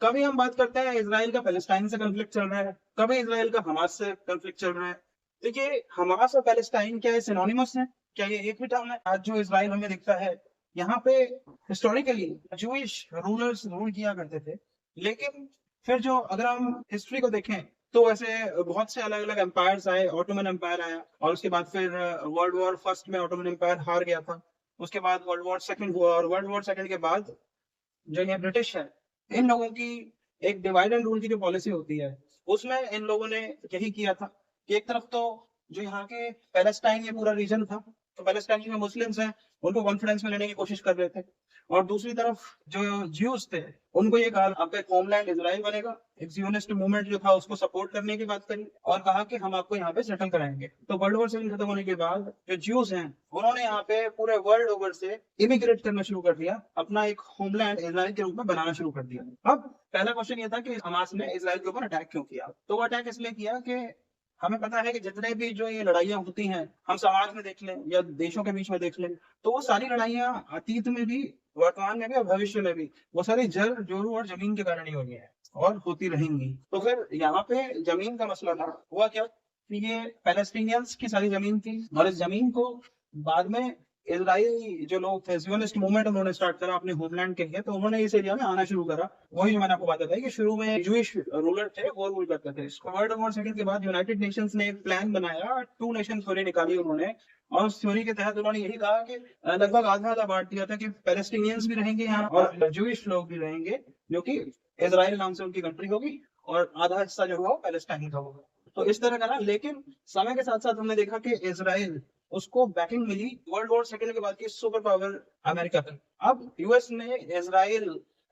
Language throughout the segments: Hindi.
कभी हम बात करते हैं इसराइल का पैलेस्टाइन से कॉन्फ्लिक्ट चल रहा है, कभी इसराइल का हमास से कॉन्फ्लिक्ट चल रहा है। देखिए, हमास और पैलेस्टाइन क्या ये सिनोनिमस है? क्या ये एक ही टर्म है? आज जो इसराइल हमें दिखता है, यहाँ पे हिस्टोरिकली जूइश रूलर्स रूल किया करते थे। लेकिन फिर जो अगर हम हिस्ट्री को देखें, तो वैसे बहुत से अलग अलग एम्पायर्स आए। ऑटोमन एम्पायर आया, और उसके बाद फिर वर्ल्ड वॉर फर्स्ट में ऑटोमन एम्पायर हार गया था। उसके बाद वर्ल्ड वॉर सेकंड हुआ, और वर्ल्ड वॉर सेकंड के बाद जो ये ब्रिटिश है, इन लोगों की एक डिवाइड एंड रूल की जो पॉलिसी होती है, उसमें इन लोगों ने यही किया था कि एक तरफ तो जो यहाँ के पैलेस्टाइन ये पूरा रीजन था, तो पैलेस्टाइन में मुस्लिम्स हैं, उनको कॉन्फिडेंस में लेने की कोशिश कर रहे थे। और दूसरी तरफ जो ज्यूज थे, उनको ये कहा आपका एक होमलैंड इजराइल बनेगा। एक जियोनिस्ट मूवमेंट जो था उसको सपोर्ट करने की बात करी, और कहा कि हम आपको यहाँ पे सेटल कराएंगे। तो वर्ल्ड वॉर सेकंड खत्म होने के बाद जो ज्यूज हैं, उन्होंने यहाँ पे पूरे वर्ल्ड ओवर से इमिग्रेट करना शुरू कर दिया, अपना एक होमलैंड इजराइल के रूप में बनाना शुरू कर दिया। अब पहला क्वेश्चन ये था कि हमास ने इजराइल के ऊपर अटैक क्यों किया? तो वो अटैक इसलिए किया कि हमें पता है कि जितने भी जो ये लड़ाइयाँ होती हैं, हम समाज में देख लें या देशों के बीच में देख लें, तो वो सारी लड़ाइयाँ अतीत में भी, वर्तमान में भी और भविष्य में भी, वो सारी जल जोरों और जमीन के कारण ही हुई है और होती रहेंगी। तो फिर यहाँ पे जमीन का मसला था। हुआ क्या कि ये पैलेस्टीनियंस की सारी जमीन थी, और इस जमीन को बाद में इजराइली जो लोग थे, जियोनिस्ट मूवमेंट उन्होंने स्टार्ट करा अपने होमलैंड के लिए, तो उन्होंने इस एरिया में आना शुरू करा। वही जो मैंने आपको बात बताई कि शुरू में जूइश रूलर थे, वो रूल करते थे। वर्ल्ड वॉर सेकंड के बाद यूनाइटेड नेशंस ने एक प्लान बनाया, टू नेशन थ्योरी निकाली उन्होंने, और उस थ्योरी के तहत उन्होंने यही कहा कि लगभग आधा आधा बांट दिया था कि पैलेस्टीनियंस भी रहेंगे यहाँ और जूइश लोग भी रहेंगे, जो कि इसराइल नाम से उनकी कंट्री होगी, और आधा हिस्सा जो होगा पैलेस्टाइन का होगा। तो इस तरह का ना, लेकिन समय के साथ साथ हमने देखा कि इसराइल, उसको बैकिंग मिली वर्ल्ड वॉर सेकंड के बाद की सुपर पावर अमेरिका तक। अब यूएस ने इसराइल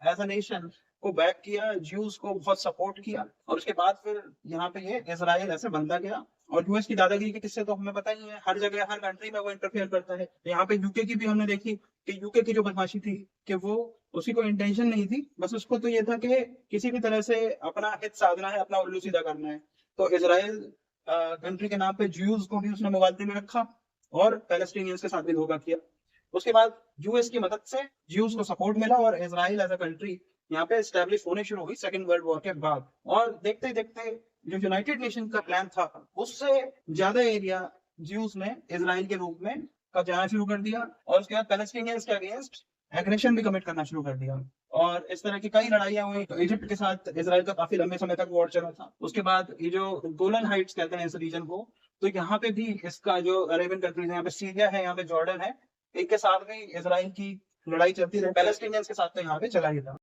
एज अ नेशन को बैक किया, ज्यूज को बहुत सपोर्ट किया, और उसके बाद फिर यहाँ पे ये इसराइल ऐसे बनता गया। और यूएस की दादागिरी के किस्से तो हमें पता ही है, हर जगह हर कंट्री में वो इंटरफेयर करता है। यहाँ पे यूके की भी हमने देखी कि यूके की जो बदमाशी थी, कि वो, उसी को इंटेंशन नहीं थी, बस उसको तो ये था कि किसी भी तरह से अपना हित साधना है, अपना उल्लू सीधा करना है। तो इसराइल कंट्री के नाम पे ज्यूज को भी उसने मुगालते में रखा, और पैलेस्टीनियंस के साथ भी धोखा किया। उसके बाद यूएस की मदद से ज्यूज को सपोर्ट मिला, और इसराइल एज अ कंट्री यहाँ पे एस्टेब्लिश होने शुरू हुई सेकंड वर्ल्ड वॉर के बाद। और देखते ही देखते जो यूनाइटेड नेशन का प्लान था, उससे ज्यादा एरिया ज्यूज ने इसराइल के रूप में कब्जाना शुरू कर दिया, और उसके बाद पैलेस्टीनियंस के अगेंस्ट एग्रेशन भी कमिट करना शुरू कर दिया। और इस तरह की कई लड़ाइयां हुई। तो इजिप्ट के साथ इसराइल का काफी लंबे समय तक वॉर चला था। उसके बाद ये जो गोलन हाइट्स कहते हैं इस रीजन को, तो यहाँ पे भी इसका जो अरेबियन कंट्रीज है, यहाँ पे सीरिया है, यहाँ पे जॉर्डन है, इनके साथ भी इसराइल की लड़ाई चलती रही। पैलेस्टीनियंस के साथ तो यहाँ पे चला ही था।